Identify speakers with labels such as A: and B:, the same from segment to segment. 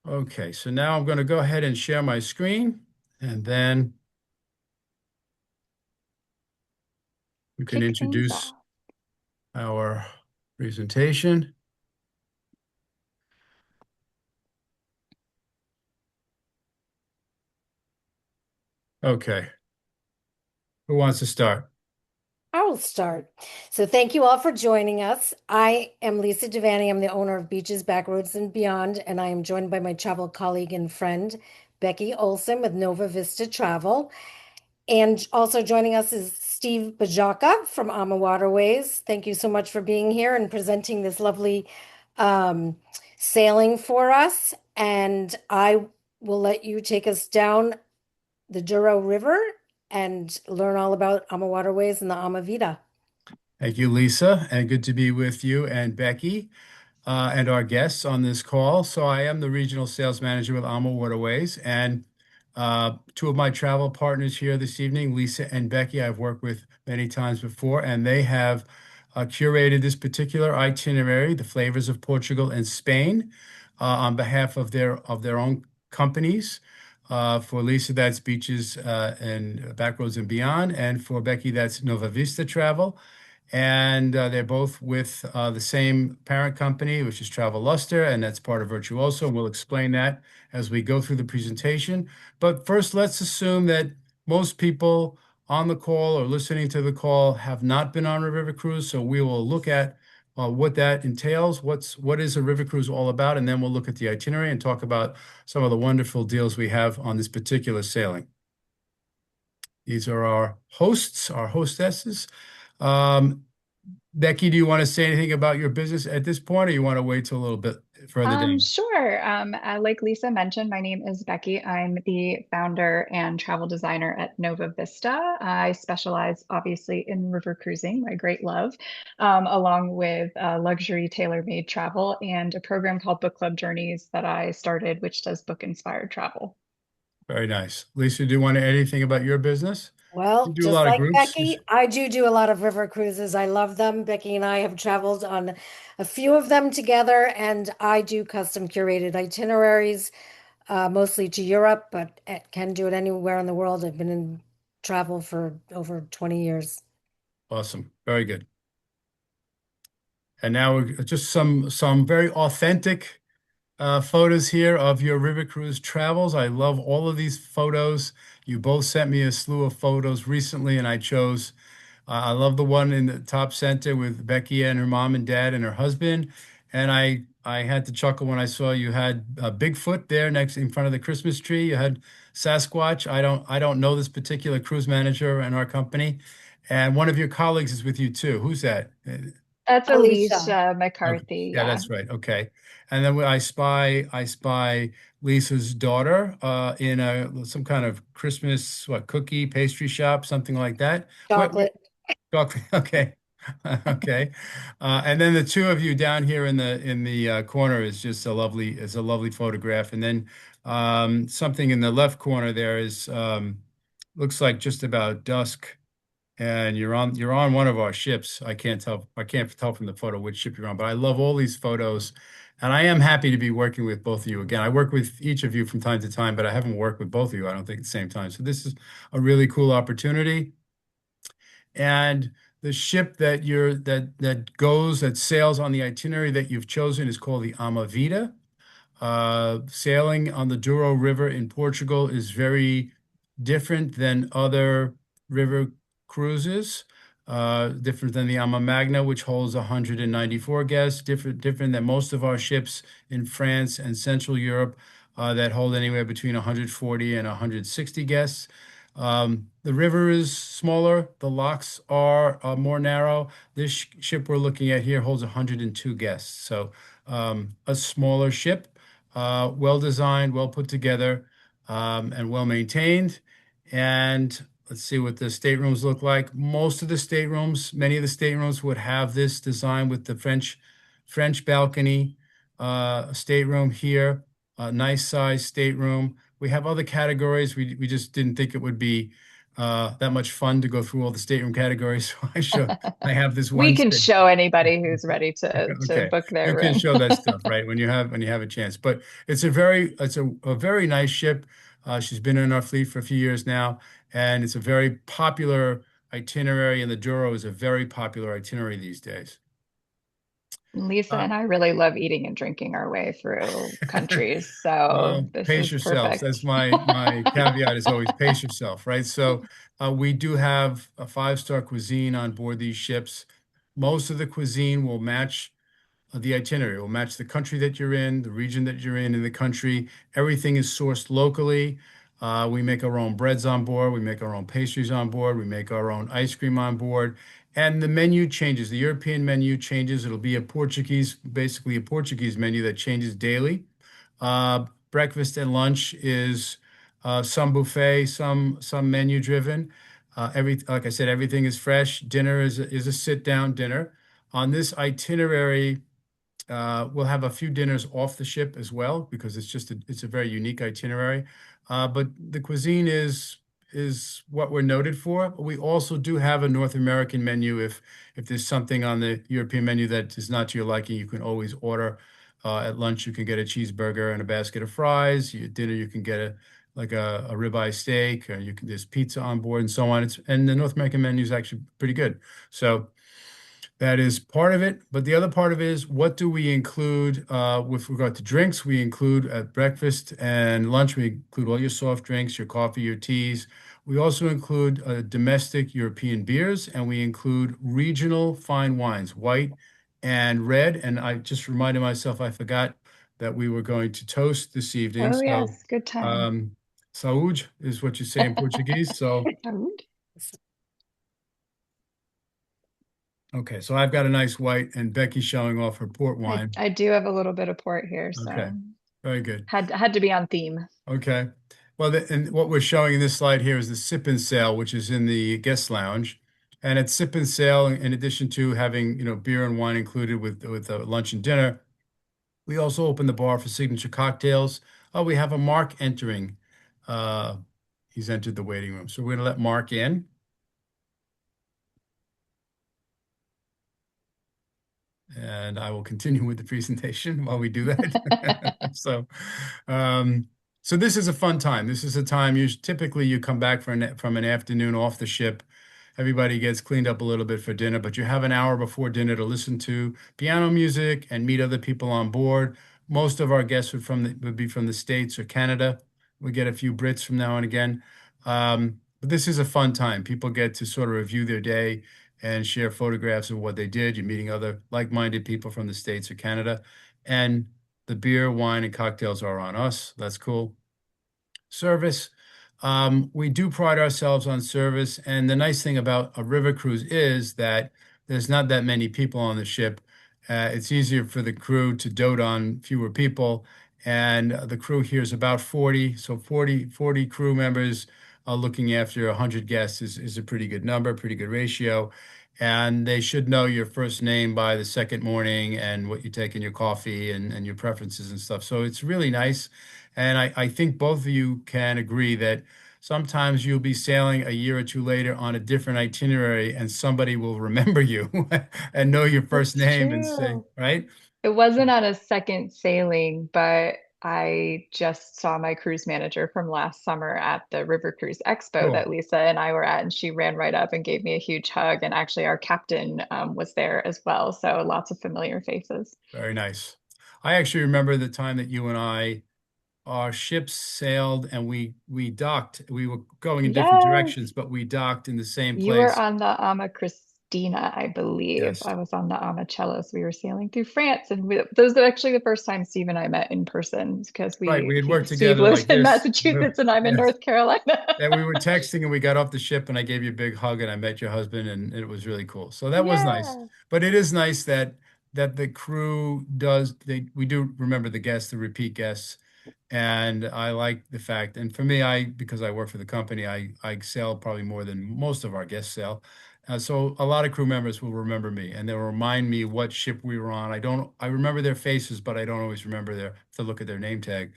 A: Okay, so now I'm going to go ahead and share my screen, and then we can
B: Kick things
A: introduce
B: off.
A: our presentation. Okay, who wants to start?
C: I will start. So thank you all for joining us. I am Lisa Devaney. I'm the owner of Beaches, Backroads and Beyond, and I am joined by my travel colleague and friend, Becky Olson with Nova Vista Travel. And also joining us is Steve Bajaka from AmaWaterways. Thank you so much for being here and presenting this lovely um, sailing for us. And I will let you take us down the Douro River and learn all about AmaWaterways and the Amavita.
A: Thank you, Lisa, and good to be with you and Becky and our guests on this call. So I am the regional sales manager with AmaWaterways, and two of my travel partners here this evening, Lisa and Becky, I've worked with many times before, and they have curated this particular itinerary, the flavors of Portugal and Spain, on behalf of their own companies. For Lisa, that's Beaches and Backroads and Beyond, and for Becky, that's Nova Vista Travel. And they're both with the same parent company, which is Travel Luster, and that's part of Virtuoso. And we'll explain that as we go through the presentation. But first, let's assume that most people on the call or listening to the call have not been on a river cruise. So we will look at what that entails, what is a river cruise all about, and then we'll look at the itinerary and talk about some of the wonderful deals we have on this particular sailing. These are our hosts, our hostesses. Um, Becky, do you want to say anything about your business at this point, or you want to wait till a little bit further down?
B: Sure. Like Lisa mentioned, my name is Becky. I'm the founder and travel designer at Nova Vista. I specialize obviously in river cruising, my great love, along with luxury tailor-made travel and a program called Book Club Journeys that I started, which does book inspired travel.
A: Very nice. Lisa, do you want to add anything about your business? You
C: Well,
A: do a
C: just
A: lot of
C: like
A: groups.
C: Becky, I do a lot of river cruises. I love them. Becky and I have traveled on a few of them together, and I do custom curated itineraries, mostly to Europe, but can do it anywhere in the world. I've been in travel for over 20 years.
A: Awesome. Very good. And now just some very authentic photos here of your river cruise travels. I love all of these photos. You both sent me a slew of photos recently, and I chose. I love the one in the top center with Becky and her mom and dad and her husband. And I had to chuckle when I saw you had Bigfoot there next in front of the Christmas tree. You had Sasquatch. I don't know this particular cruise manager in our company. And one of your colleagues is with you too. Who's that?
B: That's
C: Alicia.
B: Alicia
A: Okay.
B: McCarthy.
A: Yeah,
B: Yeah.
A: that's right. Okay. And then I spy Lisa's daughter in a some kind of Christmas cookie pastry shop, something like that. What
C: Chocolate.
A: chocolate? Okay. Okay. And then the two of you down here in the corner is a lovely photograph. And then something in the left corner there is looks like just about dusk, and you're on one of our ships. I can't tell from the photo which ship you're on, but I love all these photos, and I am happy to be working with both of you again. I work with each of you from time to time, but I haven't worked with both of you, I don't think, at the same time. So this is a really cool opportunity. And the ship that sails on the itinerary that you've chosen is called the Amavita. Sailing on the Douro River in Portugal is very different than other river cruises. Different than the Ama Magna, which holds 194 guests. Different than most of our ships in France and Central Europe that hold anywhere between 140 and 160 guests. The river is smaller. The locks are more narrow. This ship we're looking at here holds 102 guests. So a smaller ship, well designed, well put together, and well maintained. And let's see what the staterooms look like. Many of the staterooms would have this design with the French balcony, stateroom here, a nice size stateroom. We have other categories. We just didn't think it would be that much fun to go through all the stateroom categories. So I have this
B: We
A: one
B: can
A: state.
B: show anybody who's ready to
A: Okay,
B: book
A: you
B: their
A: can
B: room.
A: show that stuff, right? When you have a chance. But it's a very nice ship. She's been in our fleet for a few years now, and it's a very popular itinerary, and the Douro is a very popular itinerary these days.
B: Lisa
A: Uh,
B: and I really love eating and drinking our way through countries, so
A: well,
B: this
A: pace
B: is
A: yourselves.
B: perfect.
A: That's my caveat is always pace yourself, right? So we do have a five-star cuisine on board these ships. Most of the cuisine will match the itinerary. It will match the country that you're in, the region that you're in the country. Everything is sourced locally. We make our own breads on board. We make our own pastries on board. We make our own ice cream on board. And the menu changes. The European menu changes. It'll be basically a Portuguese menu that changes daily. Breakfast and lunch is some buffet, some menu driven. Like I said, everything is fresh. Dinner is a sit down dinner. On this itinerary, we'll have a few dinners off the ship as well because it's a very unique itinerary. But the cuisine is what we're noted for. But we also do have a North American menu. If there's something on the European menu that is not to your liking, you can always order. At lunch, you can get a cheeseburger and a basket of fries. At dinner, you can get a ribeye steak, or there's pizza on board and so on. And the North American menu is actually pretty good. So. That is part of it, but the other part of it is what do we include with regard to drinks? We include at breakfast and lunch, we include all your soft drinks, your coffee, your teas. We also include domestic European beers, and we include regional fine wines, white and red. And I just reminded myself I forgot that we were going to toast this evening.
B: Oh
A: So,
B: yes, good time.
A: um, saúde is what you say in Portuguese. So,
B: Salud.
A: okay, so I've got a nice white, and Becky's showing off her port wine.
B: I do have a little bit of port here,
A: Okay,
B: so
A: very good.
B: had to be on theme.
A: Okay. Well, and what we're showing in this slide here is the sip and sail, which is in the guest lounge. And at sip and sail, in addition to having, beer and wine included with lunch and dinner, we also open the bar for signature cocktails. Oh, we have a Mark entering. Uh, he's entered the waiting room. So we're going to let Mark in. And I will continue with the presentation while we do that. So, um, so this is a fun time. This is a time typically you come back from an afternoon off the ship. Everybody gets cleaned up a little bit for dinner, but you have an hour before dinner to listen to piano music and meet other people on board. Most of our guests would be from the States or Canada. We get a few Brits from now and again. But this is a fun time. People get to sort of review their day and share photographs of what they did. You're meeting other like-minded people from the States or Canada. And the beer, wine, and cocktails are on us. That's cool. Service. We do pride ourselves on service. And the nice thing about a river cruise is that there's not that many people on the ship. It's easier for the crew to dote on fewer people. And the crew here is about 40. So 40 crew members looking after 100 guests is a pretty good number, pretty good ratio. And they should know your first name by the second morning and what you take in your coffee and your preferences and stuff. So it's really nice. And I think both of you can agree that sometimes you'll be sailing a year or two later on a different itinerary and somebody will remember you and know your first
B: That's
A: name and say,
B: true.
A: right?
B: It wasn't on a second sailing, but I just saw my cruise manager from last summer at the River Cruise Expo
A: Cool.
B: that Lisa and I were at, and she ran right up and gave me a huge hug. And actually, our captain was there as well. So lots of familiar faces.
A: Very nice. I actually remember the time that you and our ships sailed and we docked. We were going in different directions,
B: Yes.
A: but we docked in the same
B: You were
A: place.
B: on the Ama Christina, I believe.
A: Yes.
B: I was on the Ama Cellos. We were sailing through France, and those are actually the first time Steve and I met in person because
A: Right. We had worked
B: Steve
A: together
B: lives
A: like
B: in
A: this.
B: Massachusetts and I'm in
A: Yes.
B: North Carolina.
A: And we were texting and we got off the ship and I gave you a big hug and I met your husband and it was really cool. So that was nice.
B: Yeah.
A: But it is nice that the crew we do remember the guests, the repeat guests. And I like the fact, and for me, because I work for the company, I sail probably more than most of our guests sail. So a lot of crew members will remember me and they'll remind me what ship we were on. I remember their faces, but I don't always remember to look at their name tag.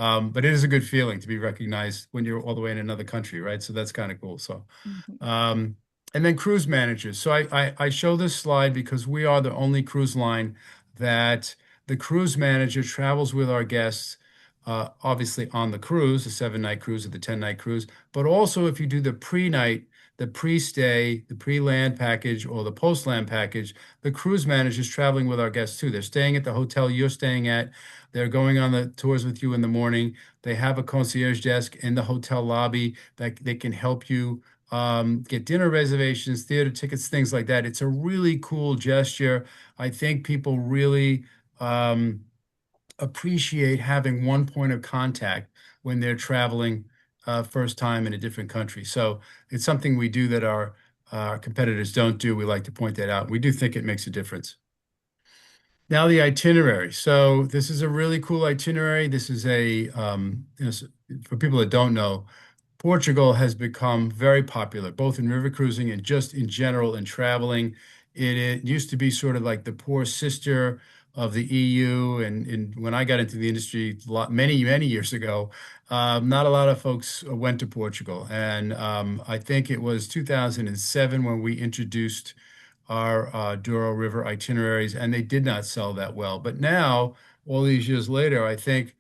A: But it is a good feeling to be recognized when you're all the way in another country, right? So that's kind of cool. So,
B: Mhm.
A: um, and then cruise managers. So I show this slide because we are the only cruise line that the cruise manager travels with our guests, obviously on the cruise, the 7 night cruise or the 10 night cruise, but also if you do the pre-night, the pre-stay, the pre-land package or the post-land package, the cruise manager is traveling with our guests too. They're staying at the hotel you're staying at. They're going on the tours with you in the morning. They have a concierge desk in the hotel lobby that they can help you get dinner reservations, theater tickets, things like that. It's a really cool gesture. I think people really um, appreciate having one point of contact when they're traveling first time in a different country. So it's something we do that our competitors don't do. We like to point that out. We do think it makes a difference. Now the itinerary. So this is a really cool itinerary. This is for people that don't know, Portugal has become very popular, both in river cruising and just in general in traveling. It used to be sort of like the poor sister of the EU, and when I got into the industry many years ago, not a lot of folks went to Portugal, and I think it was 2007 when we introduced our Douro River itineraries, and they did not sell that well. But now, all these years later, I think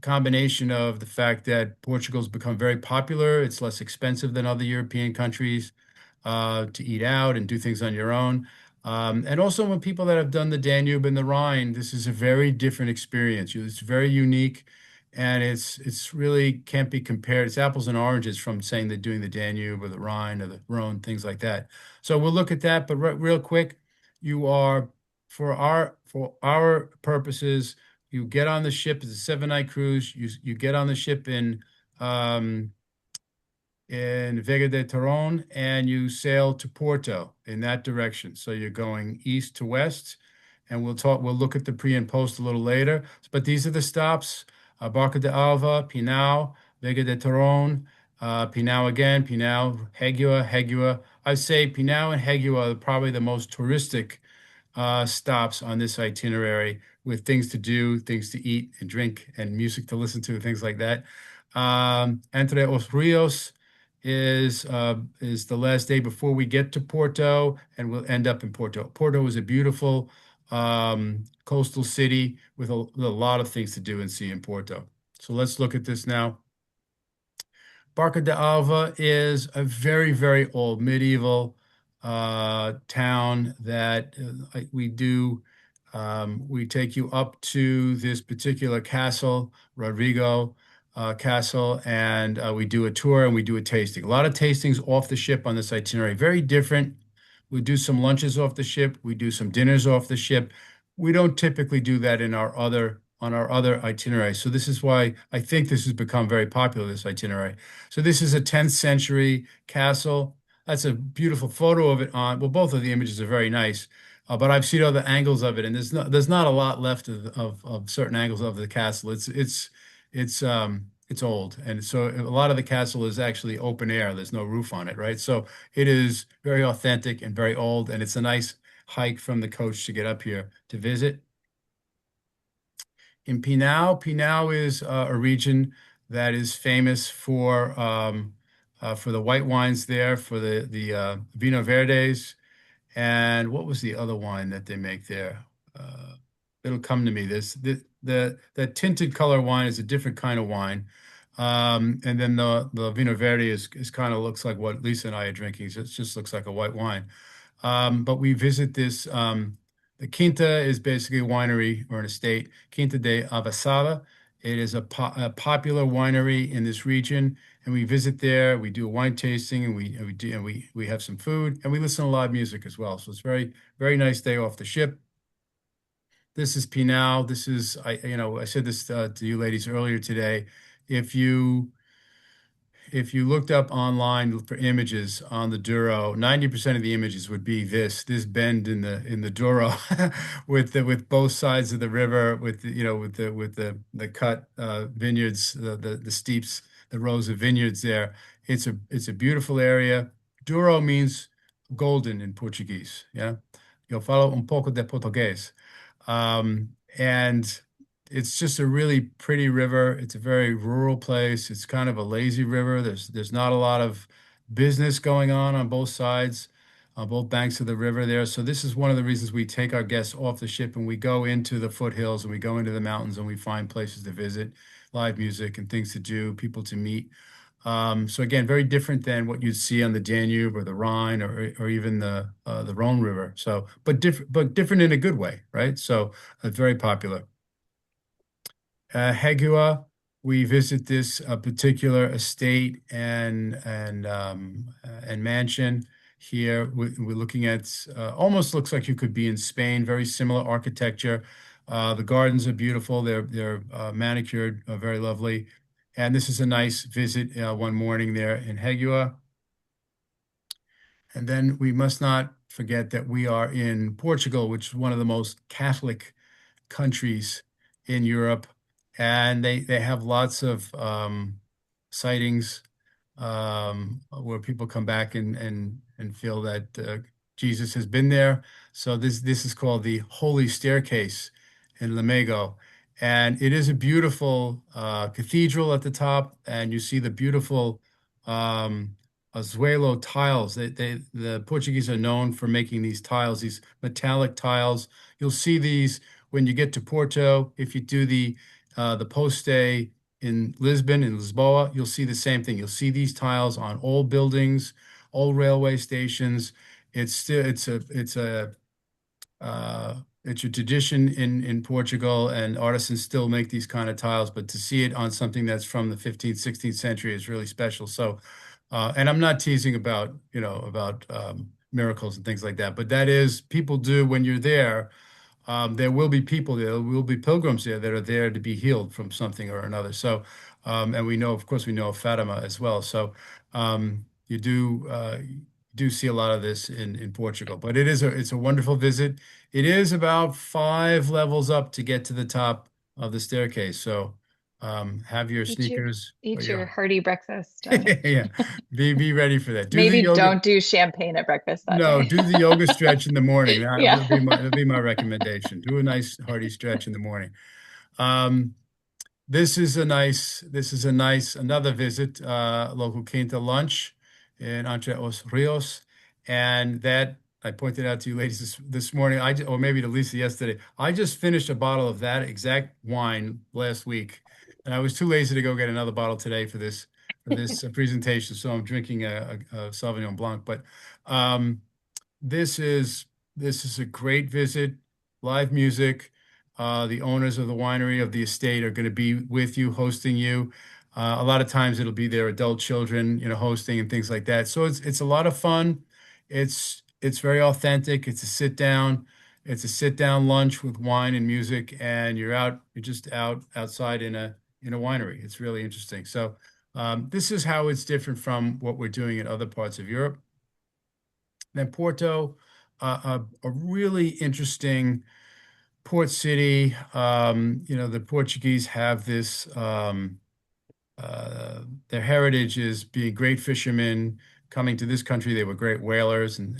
A: combination of the fact that Portugal's become very popular, it's less expensive than other European countries to eat out and do things on your own. And also when people that have done the Danube and the Rhine, this is a very different experience. It's very unique and it's really can't be compared. It's apples and oranges from saying they're doing the Danube or the Rhine or the Rhone, things like that. So we'll look at that, but real quick, you are for our purposes, you get on the ship. It's a 7 night cruise. You get on the ship um, in Vega de Teron and you sail to Porto in that direction. So you're going east to west, and we'll look at the pre and post a little later. But these are the stops: Barca de Alva, Pinau, Vega de Teron, Pinau again, Pinau, Hegua. I say Pinau and Hegua are probably the most touristic stops on this itinerary with things to do, things to eat and drink, and music to listen to, things like that. Entre os Rios is the last day before we get to Porto, and we'll end up in Porto. Porto is a beautiful coastal city with a lot of things to do and see in Porto. So let's look at this now. Barca de Alva is a very old medieval town that we take you up to this particular castle, Rodrigo Castle, and we do a tour and we do a tasting. A lot of tastings off the ship on this itinerary, very different. We do some lunches off the ship. We do some dinners off the ship. We don't typically do that on our other itineraries. So this is why I think this has become very popular, this itinerary. So this is a 10th century castle. That's a beautiful photo of it well, both of the images are very nice, but I've seen other angles of it, and there's not a lot left of certain angles of the castle. It's old, and so a lot of the castle is actually open air. There's no roof on it, right? So it is very authentic and very old, and it's a nice hike from the coach to get up here to visit. In Pinau, Pinau is a region that is famous for the white wines there, for the Vino Verdes, and what was the other wine that they make there? Uh, It'll come to me. The tinted color wine is a different kind of wine, and then the Vino Verde is kind of looks like what Lisa and I are drinking. So it just looks like a white wine. But we visit this. The Quinta is basically a winery or an estate, Quinta de Avançada. It is a popular winery in this region, and we visit there. We do a wine tasting, and we have some food, and we listen to live music as well. So it's very nice day off the ship. This is Pinal. I said this to you ladies earlier today. If you if you looked up online for images on the Douro, 90% of the images would be this bend in the Douro with both sides of the river with the cut vineyards, the steeps, the rows of vineyards there. It's a beautiful area. Douro means golden in Portuguese. Yeah. Eu falo um pouco de português. And it's just a really pretty river. It's a very rural place. It's kind of a lazy river. There's not a lot of business going on both sides, on both banks of the river there. So this is one of the reasons we take our guests off the ship and we go into the foothills and we go into the mountains and we find places to visit, live music and things to do, people to meet. So again, very different than what you'd see on the Danube or the Rhine or even the Rhone River. So, but different in a good way, right? So, very popular. Hegua, we visit this particular estate and mansion here. We're looking at almost looks like you could be in Spain. Very similar architecture. The gardens are beautiful. They're manicured, very lovely. And this is a nice visit one morning there in Hegua. And then we must not forget that we are in Portugal, which is one of the most Catholic countries in Europe, and they have lots of sightings where people come back and feel that Jesus has been there. So this is called the Holy Staircase in Lamego, and it is a beautiful cathedral at the top, and you see the beautiful azuelo tiles. The Portuguese are known for making these tiles, these metallic tiles. You'll see these when you get to Porto. If you do the post day in Lisbon, in Lisboa, you'll see the same thing. You'll see these tiles on old buildings, old railway stations. It's still it's a tradition in Portugal, and artisans still make these kind of tiles. But to see it on something that's from the 15th, 16th century is really special. So, and I'm not teasing about about miracles and things like that, but that is people do when you're there. There will be people there, there will be pilgrims there that are there to be healed from something or another. So, and we know, of course, we know of Fatima as well. So, you do see a lot of this in Portugal, but it's a wonderful visit. It is about 5 levels up to get to the top of the staircase. So, have your
B: Eat your
A: sneakers or
B: eat your
A: your
B: hearty breakfast.
A: yeah, be ready for that. Do the
B: Maybe
A: yoga.
B: don't do champagne at breakfast that
A: No,
B: day.
A: do the yoga stretch in the morning.
B: Yeah.
A: That'll be my recommendation. Do a nice hearty stretch in the morning. Um, this is a nice another visit, local Quinta lunch in Entre Os Rios, and that I pointed out to you ladies this morning. Or maybe to Lisa yesterday. I just finished a bottle of that exact wine last week, and I was too lazy to go get another bottle today for this presentation. So I'm drinking a Sauvignon Blanc, but. Um, this is a great visit, live music. The owners of the winery of the estate are going to be with you, hosting you. A lot of times it'll be their adult children, hosting and things like that. So it's a lot of fun. It's very authentic. It's a sit down lunch with wine and music, and you're just outside in a winery. It's really interesting. So this is how it's different from what we're doing in other parts of Europe. Then Porto, a really interesting port city. The Portuguese have this, their heritage is being great fishermen. Coming to this country, they were great whalers, and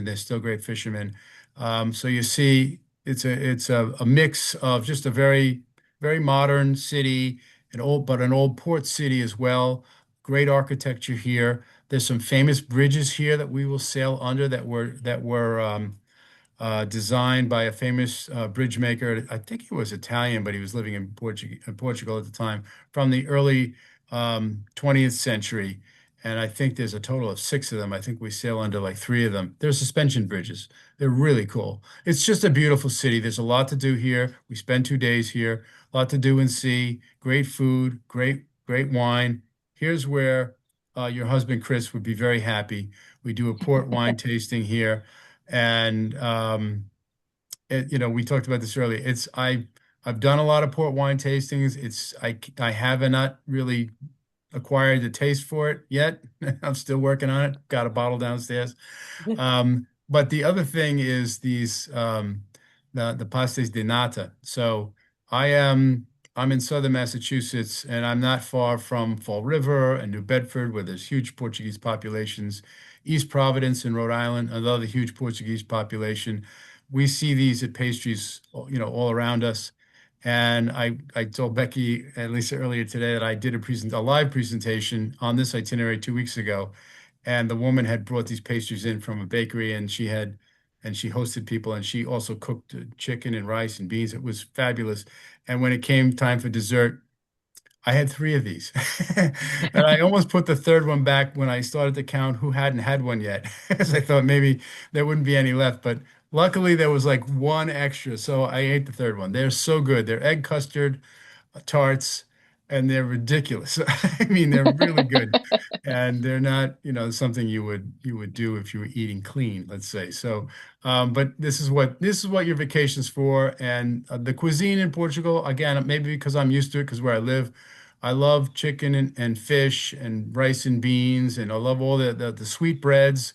A: they're still great fishermen. So you see, it's a mix of just a very modern city, an old port city as well. Great architecture here. There's some famous bridges here that we will sail under that were designed by a famous bridge maker. I think he was Italian, but he was living in Portugal at the time, from the early 20th century. And I think there's a total of 6 of them. I think we sail under like 3 of them. They're suspension bridges. They're really cool. It's just a beautiful city. There's a lot to do here. We spend 2 days here, a lot to do and see. Great food, great wine. Here's where your husband Chris would be very happy. We do a port wine tasting here, and we talked about this earlier. I've done a lot of port wine tastings. I have not really acquired the taste for it yet. I'm still working on it. Got a bottle downstairs. But the other thing is the pastes de nata. So I'm in southern Massachusetts, and I'm not far from Fall River and New Bedford, where there's huge Portuguese populations. East Providence in Rhode Island, another huge Portuguese population. We see these at pastries, all around us. And I told Becky and Lisa earlier today that I did a live presentation on this itinerary 2 weeks ago, and the woman had brought these pastries in from a bakery, and she hosted people, and she also cooked chicken and rice and beans. It was fabulous. And when it came time for dessert, I had three of these. And I almost put the third one back when I started to count who hadn't had one yet, because I thought maybe there wouldn't be any left. But luckily, there was like one extra. So I ate the third one. They're so good. They're egg custard tarts, and they're ridiculous. I mean, they're really good, and they're not, something you would do if you were eating clean, let's say. So, but this is what your vacation's for, and the cuisine in Portugal, again, maybe because I'm used to it, because where I live, I love chicken and fish and rice and beans, and I love all the sweet breads.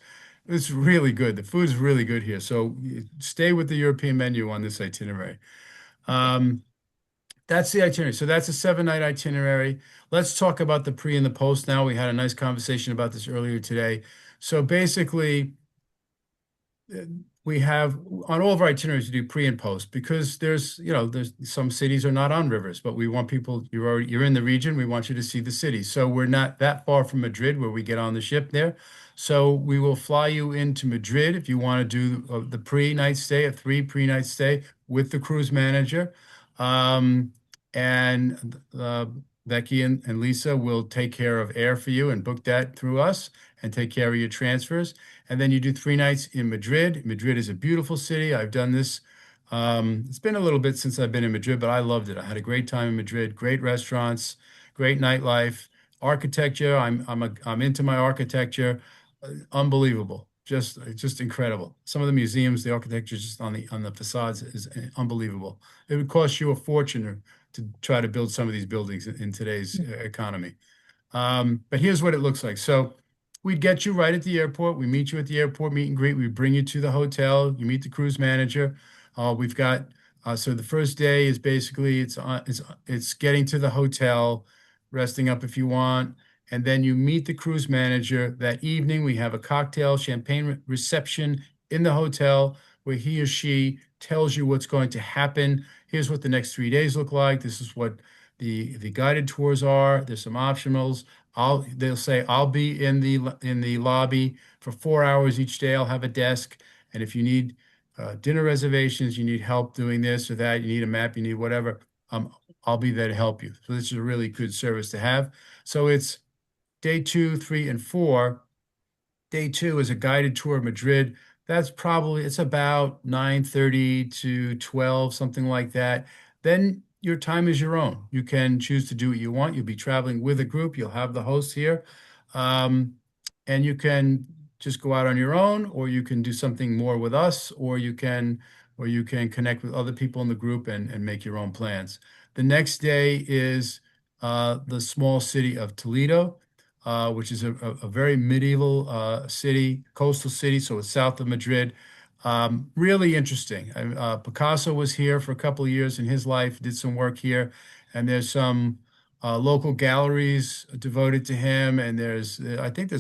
A: It's really good. The food's really good here. So stay with the European menu on this itinerary. Um, that's the itinerary. So that's a 7-night itinerary. Let's talk about the pre and the post now. We had a nice conversation about this earlier today. So basically, uh, we have on all of our itineraries to do pre and post, because there's some cities are not on rivers, but we want people, you're in the region, we want you to see the city. So we're not that far from Madrid where we get on the ship there. So we will fly you into Madrid if you want to do the pre-night stay, a 3 pre-night stay with the cruise manager. Um, and Becky and Lisa will take care of air for you and book that through us and take care of your transfers. And then you do 3 nights in Madrid. Madrid is a beautiful city. I've done this. It's been a little bit since I've been in Madrid, but I loved it. I had a great time in Madrid. Great restaurants, great nightlife, architecture. I'm into my architecture. Unbelievable. Just incredible. Some of the museums, the architecture just on the facades is unbelievable. It would cost you a fortune to try to build some of these buildings in today's economy. But here's what it looks like. So we'd get you right at the airport. We meet you at the airport, meet and greet. We bring you to the hotel. You meet the cruise manager. We've got so the first day is basically it's getting to the hotel, resting up if you want, and then you meet the cruise manager that evening. We have a cocktail champagne reception in the hotel where he or she tells you what's going to happen. Here's what the next 3 days look like. This is what the guided tours are. There's some optionals. They'll say I'll be in the lobby for 4 hours each day. I'll have a desk, and if you need dinner reservations, you need help doing this or that, you need a map, you need whatever, I'll be there to help you. So this is a really good service to have. So it's day 2, 3, and 4. Day 2 is a guided tour of Madrid. It's about 9:30 to 12, something like that. Then your time is your own. You can choose to do what you want. You'll be traveling with a group. You'll have the host here. Um, and you can just go out on your own, or you can do something more with us, or you can connect with other people in the group and make your own plans. The next day is the small city of Toledo, which is a very medieval city, coastal city, so it's south of Madrid. Really interesting. Picasso was here for a couple of years in his life, did some work here, and there's some local galleries devoted to him. And I think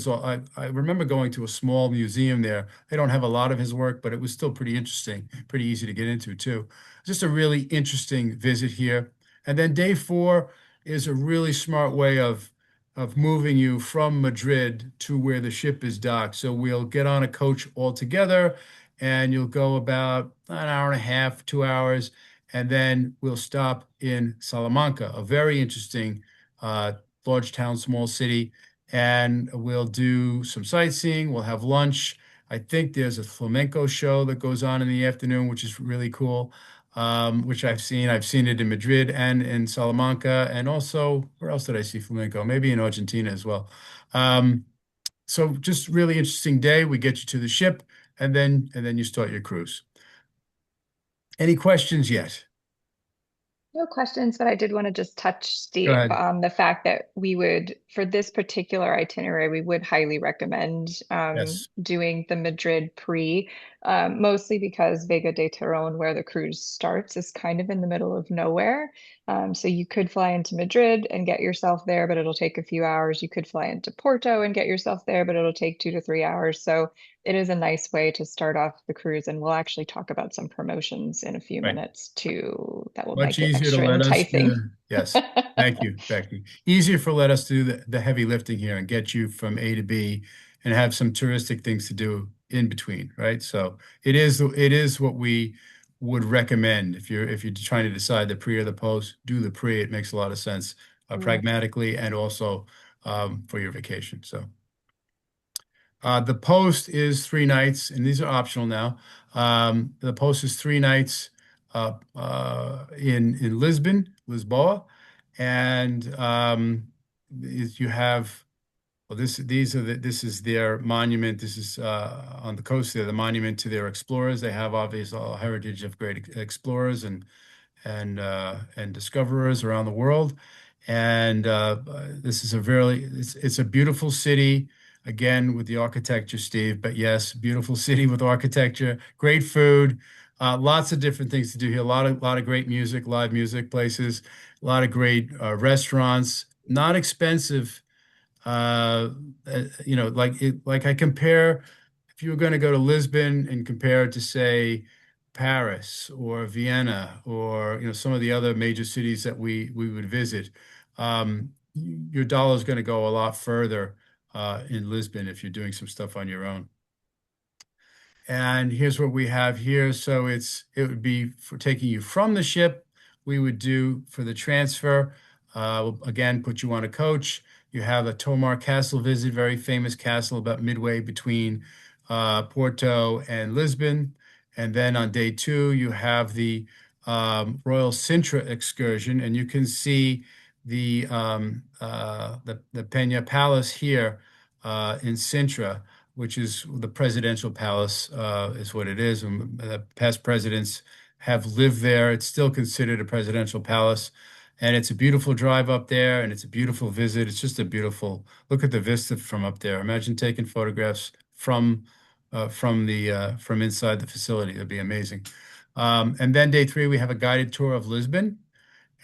A: I remember going to a small museum there. They don't have a lot of his work, but it was still pretty interesting, pretty easy to get into too. Just a really interesting visit here. And then day 4 is a really smart way of moving you from Madrid to where the ship is docked. So we'll get on a coach all together, and you'll go about an hour and a half, 2 hours, and then we'll stop in Salamanca, a very interesting uh, large town, small city, and we'll do some sightseeing. We'll have lunch. I think there's a flamenco show that goes on in the afternoon, which is really cool, which I've seen. I've seen it in Madrid and in Salamanca, and also where else did I see flamenco? Maybe in Argentina as well. Um, so just really interesting day. We get you to the ship, and then you start your cruise. Any questions yet?
B: No questions, but I did want to just touch
A: Go
B: the
A: ahead.
B: on the fact that for this particular itinerary, we would highly recommend
A: Yes.
B: doing the Madrid pre. mostly because Vega de Teron, where the cruise starts, is kind of in the middle of nowhere. So you could fly into Madrid and get yourself there, but it'll take a few hours. You could fly into Porto and get yourself there, but it'll take 2 to 3 hours. So it is a nice way to start off the cruise. And we'll actually talk about some promotions in a few
A: Right.
B: minutes too that will
A: Much
B: make it
A: easier to
B: extra
A: let us do
B: enticing.
A: the, yes. Thank you, Becky. Easier for let us do the heavy lifting here and get you from A to B and have some touristic things to do in between, right? So it is what we would recommend if you're trying to decide the pre or the post, do the pre. It makes a lot of sense
C: Mm.
A: pragmatically and also for your vacation. So the post is 3 nights, and these are optional now. The post is 3 nights in Lisbon, Lisboa, and you have well, this is their monument. This is on the coast there, the monument to their explorers. They have obviously a heritage of great explorers and discoverers around the world. And this is it's a beautiful city, again with the architecture, Steve. But yes, beautiful city with architecture, great food, lots of different things to do here. A lot of great music, live music places, a lot of great restaurants. Not expensive. Uh, like I compare if you were going to go to Lisbon and compare it to, say, Paris or Vienna or some of the other major cities that we would visit, your dollar is going to go a lot further in Lisbon if you're doing some stuff on your own. And here's what we have here. So it would be for taking you from the ship. We would do for the transfer. Again, put you on a coach. You have a Tomar Castle visit, very famous castle about midway between Porto and Lisbon. And then on day 2, you have the Royal Sintra excursion, and you can see the Peña Palace here in Sintra, which is the presidential palace, is what it is. And past presidents have lived there. It's still considered a presidential palace. And it's a beautiful drive up there, and it's a beautiful visit. It's just a beautiful look at the vista from up there. Imagine taking photographs from inside the facility. That'd be amazing. And then day 3, we have a guided tour of Lisbon.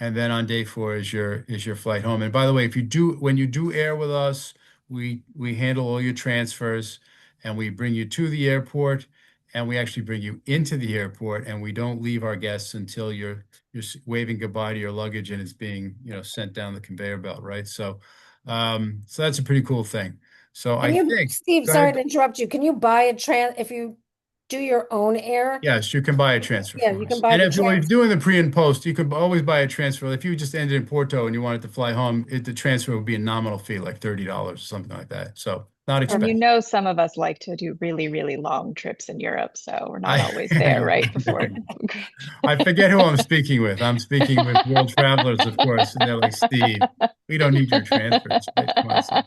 A: And then on day 4 is your flight home. And by the way, when you do air with us, we handle all your transfers and we bring you to the airport and we actually bring you into the airport and we don't leave our guests until you're waving goodbye to your luggage and it's being, sent down the conveyor belt, right? So that's a pretty cool thing. So I think,
C: Steve,
A: go
C: sorry
A: ahead.
C: to interrupt you. Can you buy if you do your own air?
A: Yes, you can buy a transfer
C: Yeah,
A: from
C: you can
A: us.
C: buy
A: And
C: the
A: if you're
C: transfer.
A: doing the pre and post, you can always buy a transfer. If you just ended in Porto and you wanted to fly home, the transfer would be a nominal fee, like $30 or something like that. So not
B: And
A: expensive.
B: some of us like to do really, really long trips in Europe, so we're not
A: I
B: always there right before.
A: I forget who I'm speaking with. I'm speaking with World Travelers, of course, and they're like, Steve, we don't need your transfers. Right? Come on, Steve.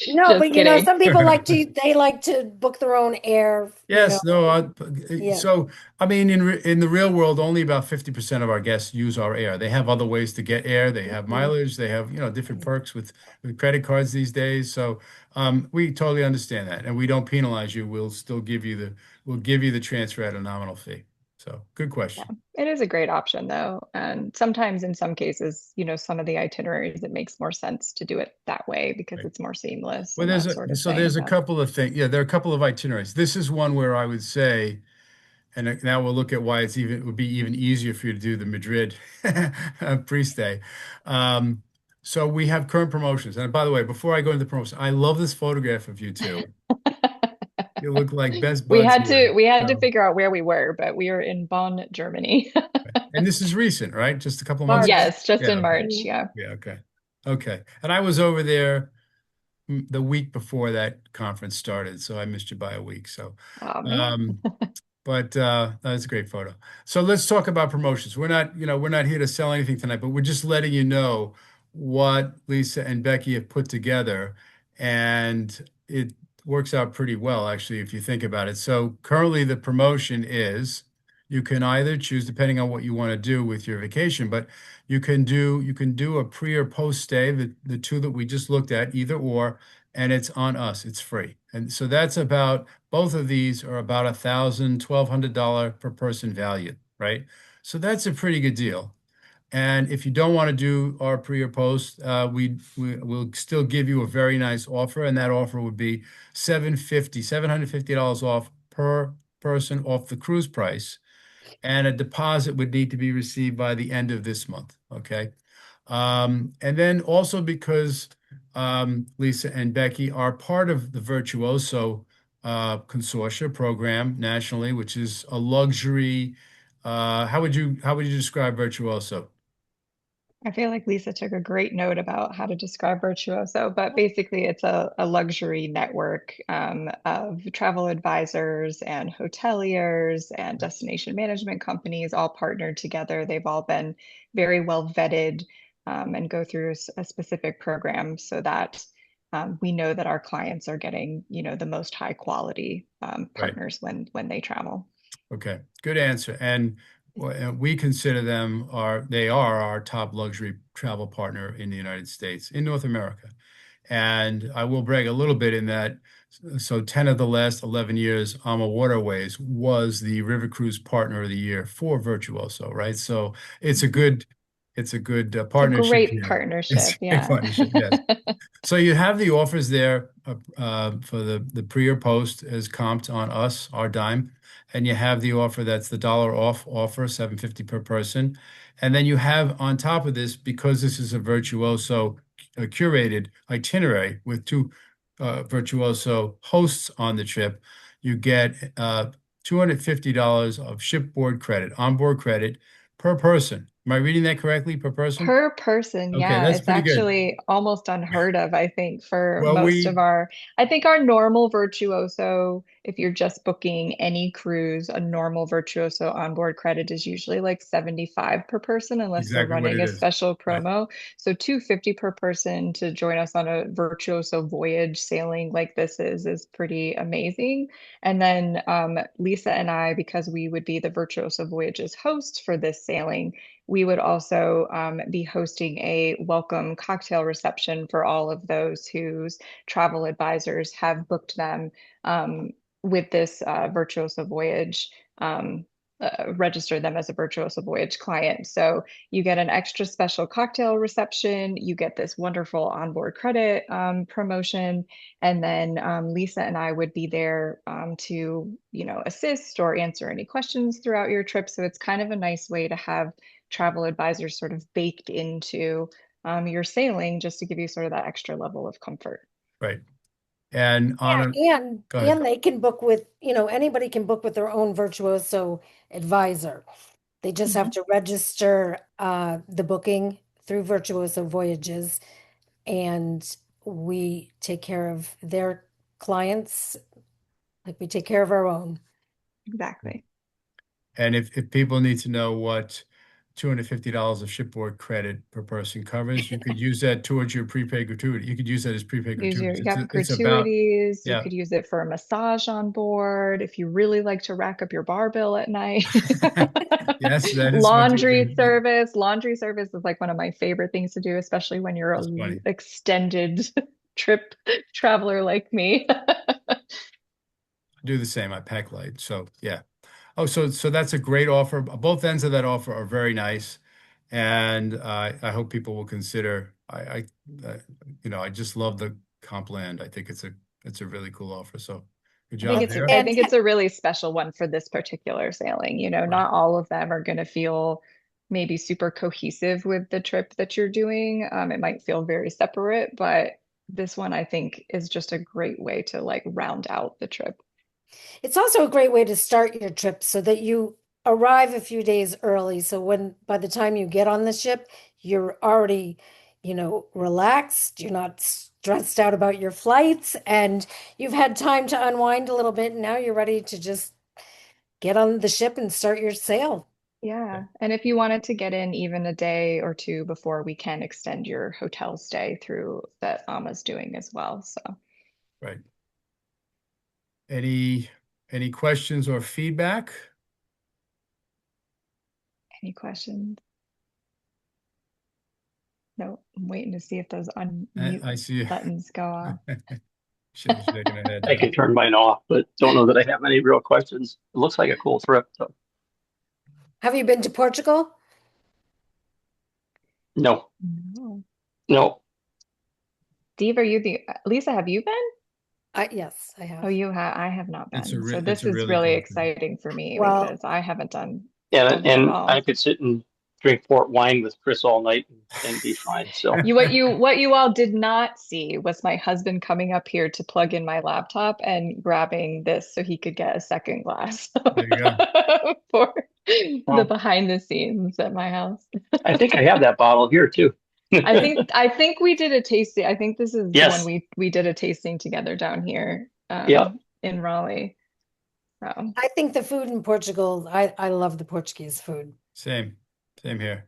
C: No,
B: Just
C: but
B: kidding.
C: some people they like to book their own air,
A: Yes, no.
C: Yeah.
A: So, I mean, in the real world, only about 50% of our guests use our air. They have other ways to get air. They have mileage. They have, different perks with credit cards these days. So, we totally understand that, and we don't penalize you. We'll give you the transfer at a nominal fee. So, good
B: Yeah,
A: question.
B: it is a great option though. And sometimes in some cases, some of the itineraries, it makes more sense to do it that way because
A: Right.
B: it's more seamless
A: Well,
B: and that sort of
A: there's
B: thing.
A: a
B: But
A: couple of things. Yeah, there are a couple of itineraries. This is one where I would say. And now we'll look at why it would be even easier for you to do the Madrid pre-stay. Um, so we have current promotions. And by the way, before I go into the promotion, I love this photograph of you two. You look like best buds here.
B: we had to
A: So,
B: figure out where we were, but we were in Bonn, Germany.
A: and this is recent, right? Just a couple of months ago?
C: March.
B: Yes, just
A: Yeah,
B: in
A: okay.
B: March. Yeah.
A: Yeah, okay. Okay. And I was over there the week before that conference started, so I missed you by a week. So,
B: Oh man.
A: um, But that's a great photo. So let's talk about promotions. We're not here to sell anything tonight, but we're just letting you know what Lisa and Becky have put together, and it works out pretty well, actually, if you think about it. So currently, the promotion is you can either choose, depending on what you want to do with your vacation, but you can do a pre or post stay, the two that we just looked at, either or, and it's on us. It's free. And so that's about, both of these are about $1,000, $1,200 per person value, right? So that's a pretty good deal. And if you don't want to do our pre or post, we will still give you a very nice offer, and that offer would be $750 off per person off the cruise price, and a deposit would need to be received by the end of this month. Okay. And then also because Lisa and Becky are part of the Virtuoso Consortia program nationally, which is a luxury. How would you describe Virtuoso?
B: I feel like Lisa took a great note about how to describe Virtuoso, but basically it's a luxury network of travel advisors and hoteliers and destination management companies all partnered together. They've all been very well vetted and go through a specific program so that we know that our clients are getting, the most high quality
A: Right.
B: partners when they travel.
A: Okay. Good answer. And we consider they are our top luxury travel partner in the United States, in North America. And I will brag a little bit in that. So 10 of the last 11 years, AmaWaterways was the River Cruise Partner of the Year for Virtuoso, right? So it's a good
B: It's a
A: partnership
B: great
A: here. It's a
B: partnership,
A: great
B: yeah.
A: partnership, yes. So you have the offers there for the pre or post as comped on us, our dime, and you have the offer that's the dollar off offer, 750 per person, and then you have on top of this, because this is a Virtuoso curated itinerary with two Virtuoso hosts on the trip, you get $250 of shipboard credit, onboard credit per person. Am I reading that correctly? Per person?
B: Per person,
A: Okay,
B: yeah,
A: that's
B: it's
A: pretty good.
B: actually almost unheard of, I think, for
A: Well,
B: most of I think our normal Virtuoso, if you're just booking any cruise, a normal Virtuoso onboard credit is usually like 75 per person, unless they're
A: exactly what
B: running
A: it
B: a
A: is.
B: special
A: Right,
B: promo. So 250 per person to join us on a Virtuoso voyage sailing like this is pretty amazing. And then Lisa and I, because we would be the Virtuoso Voyages host for this sailing, we would also be hosting a welcome cocktail reception for all of those whose travel advisors have booked them with this Virtuoso Voyage, registered them as a Virtuoso Voyage client. So you get an extra special cocktail reception, you get this wonderful onboard credit promotion, and then Lisa and I would be there to, assist or answer any questions throughout your trip. So it's kind of a nice way to have travel advisors sort of baked into your sailing just to give you sort of that extra level of comfort.
A: right. And on a,
C: Yeah, and
A: go ahead.
C: and they can book with, anybody can book with their own Virtuoso advisor. They just have
B: Mhm.
C: to register the booking through Virtuoso Voyages, and we take care of their clients like we take care of our own.
B: Exactly.
A: And if people need to know what $250 of shipboard credit per person covers, you could use that towards your prepaid gratuity. You could use that as prepaid
B: Use
A: gratuities.
B: yep,
A: It's about,
B: gratuities. You
A: yeah.
B: could use it for a massage on board if you really like to rack up your bar bill at night.
A: Yes, that is what you
B: Laundry
A: can.
B: service. Laundry service is like one of my favorite things to do, especially when you're
A: That's
B: a
A: funny.
B: extended trip traveler like me.
A: I do the same. I pack light. So yeah. Oh, so that's a great offer. Both ends of that offer are very nice, and I hope people will consider. I I just love the comp land. I think it's a really cool offer. So good
B: I think
A: job
C: Well,
B: it's
A: there.
B: I
C: and
B: think it's a really special one for this particular sailing.
A: Right,
B: Not all of them are going to feel maybe super cohesive with the trip that you're doing. It might feel very separate, but this one I think is just a great way to like round out the trip.
C: it's also a great way to start your trip so that you arrive a few days early. So when by the time you get on the ship, you're already, relaxed, you're not stressed out about your flights, and you've had time to unwind a little bit. And now you're ready to just get on the ship and start your sail.
B: Yeah. And if you wanted to get in even a day or two before, we can extend your hotel stay through that Ama's doing as well. So
A: right. Any any questions or feedback?
B: any questions? No, I'm waiting to see if those unmute
A: I see.
B: buttons go off.
A: Shaking her head.
D: I can turn mine off, but don't know that I have any real questions. It looks like a cool trip. So
C: Have you been to Portugal?
D: no,
B: No.
D: no.
B: Steve, Lisa, have you been?
C: Yes, I
B: Oh,
C: have.
B: you have. I have not
A: It's a
B: been. So
A: it's
B: this
A: a
B: is
A: really
B: really
A: cool thing.
B: exciting for me
C: Well,
B: because I haven't done
D: And
B: that at
D: and I
B: all.
D: could sit and drink port wine with Chris all night and be fine. So
B: What you all did not see was my husband coming up here to plug in my laptop and grabbing this so he could get a second glass
A: There you go.
B: for the
D: well,
B: behind the scenes at my house.
D: I think I have that bottle here too.
B: I think we did a tasting. I think this is when
D: Yes.
B: we did a tasting together down here
D: Yep.
B: in Raleigh. So
C: I think the food in Portugal, I love the Portuguese food.
A: Same. Same here.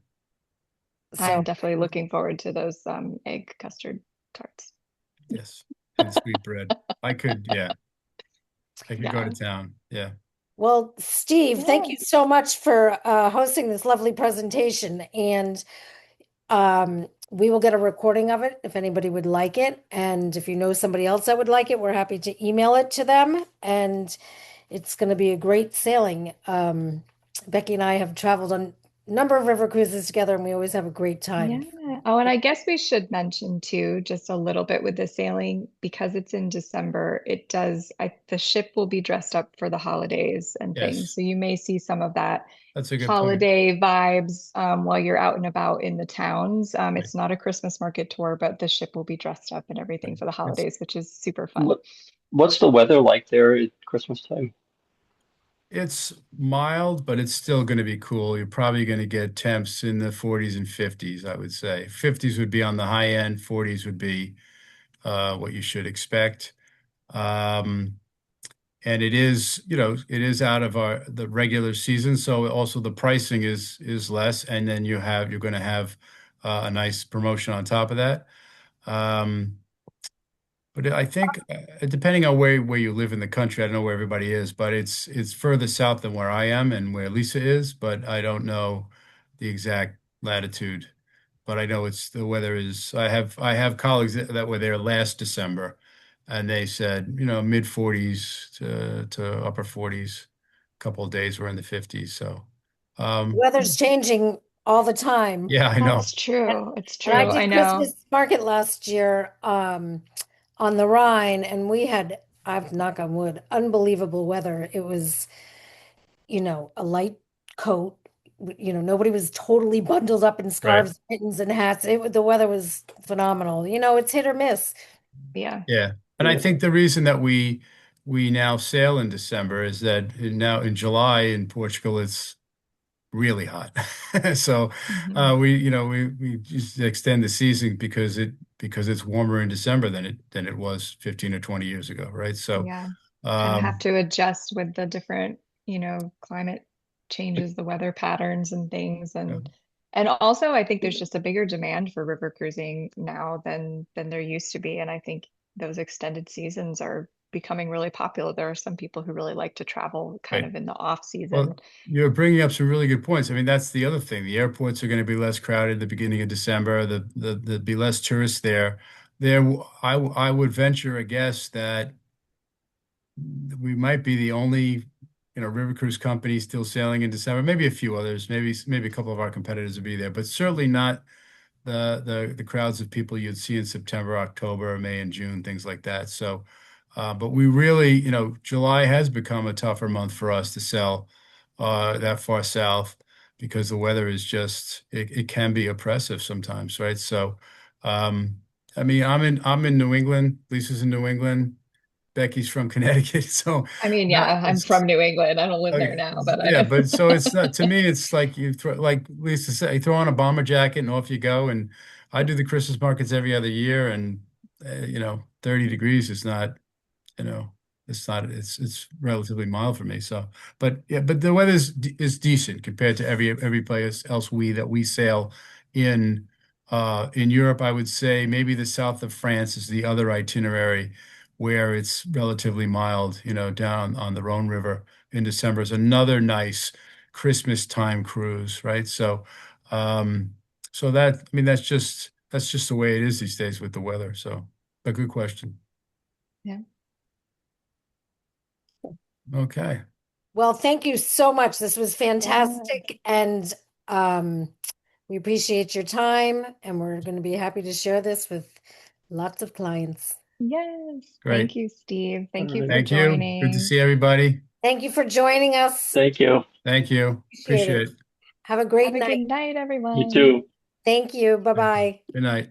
B: I'm
C: So,
B: definitely looking forward to those egg custard tarts.
A: Yes. And sweet bread. Yeah, I could go to
B: Yeah.
A: town. Yeah.
C: well, Steve, thank
B: Yeah.
C: you so much for hosting this lovely presentation. And we will get a recording of it if anybody would like it. And if you know somebody else that would like it, we're happy to email it to them. And it's going to be a great sailing. Becky and I have traveled on a number of river cruises together, and we always have a great
B: Yeah.
C: time.
B: Oh, and I guess we should mention too, just a little bit with the sailing, because it's in December, the ship will be dressed up for the holidays and things.
A: Yes.
B: So you may see some of that
A: That's a good point.
B: holiday vibes while you're out and about in the towns. It's not a Christmas market tour, but the ship will be dressed up and everything for the
A: It's
B: holidays, which is super fun.
D: What's the weather like there at Christmas time?
A: it's mild, but it's still going to be cool. You're probably going to get temps in the 40s and 50s, I would say. 50s would be on the high end, 40s would be what you should expect. Um, and it is out of the regular season, so also the pricing is less, and then you're going to have a nice promotion on top of that. Um, but I think depending on where you live in the country, I don't know where everybody is, but it's further south than where I am and where Lisa is, but I don't know the exact latitude. But I know the weather is. I have colleagues that were there last December, and they said, mid 40s to upper 40s. A couple of days were in the 50s. So,
C: Weather's changing all the time.
A: yeah, I know.
B: That's true. It's
C: And I
B: true. I
C: did
B: know.
C: Christmas market last year on the Rhine, and we had, I've knock on wood, unbelievable weather. It was, a light coat. Nobody was totally bundled up in
A: Right.
C: scarves, mittens, and hats. The weather was phenomenal. It's hit or miss.
B: Yeah.
A: Yeah. And I
D: Yeah.
A: think the reason that we now sail in December is that now in July in Portugal it's really hot. So
B: Mhm.
A: we just extend the season because it's warmer in December than it was 15 or 20 years ago, right? So
B: Yeah. Kind of have
A: um
B: to adjust with the different, climate changes, the weather patterns and things.
A: yeah,
B: And also I think there's just a bigger demand for river cruising now than there used to be. And I think those extended seasons are becoming really popular. There are some people who really like to travel kind
A: right.
B: of in the off season.
A: Well, you're bringing up some really good points. I mean, that's the other thing. The airports are going to be less crowded at the beginning of December. There'll be less tourists there. I would venture a guess that we might be the only, river cruise company still sailing in December. Maybe a few others. Maybe a couple of our competitors will be there, but certainly not the crowds of people you'd see in September, October, May, and June, things like that. So, but we really, July has become a tougher month for us to sell that far south because the weather is it can be oppressive sometimes, right? So, um, I mean, I'm in New England. Lisa's in New England. Becky's from Connecticut, so
B: I mean, yeah,
A: not
B: I'm
A: it's
B: from New England. I don't live there
A: okay.
B: now, but
A: Yeah,
B: I
A: but so it's not to me. It's like like Lisa said, you throw on a bomber jacket and off you go. And I do the Christmas markets every other year, and 30 degrees is not, you know, it's relatively mild for me. So, but yeah, but the weather is decent compared to every place else that we sail in Europe. I would say maybe the south of France is the other itinerary where it's relatively mild, down on the Rhone River in December is another nice Christmas time cruise, right? So, um, so I mean, that's just the way it is these days with the weather. So, a good question.
B: Yeah.
A: Okay.
C: Well, thank you so much. This was
B: Yeah.
C: fantastic. And we appreciate your time. And we're going to be happy to share this with lots of clients.
B: Yes.
A: Great.
B: Thank you, Steve. Thank you
D: All
B: for
D: right.
A: Thank you. Good to
B: joining.
A: see everybody.
C: Thank you for joining us.
D: Thank you.
A: Thank you.
C: Appreciate
A: Appreciate
C: it.
A: it.
C: Have a great
B: Have a
C: night.
B: good night,
D: You
B: everyone.
D: too.
C: Thank you. Bye-bye.
A: Good night.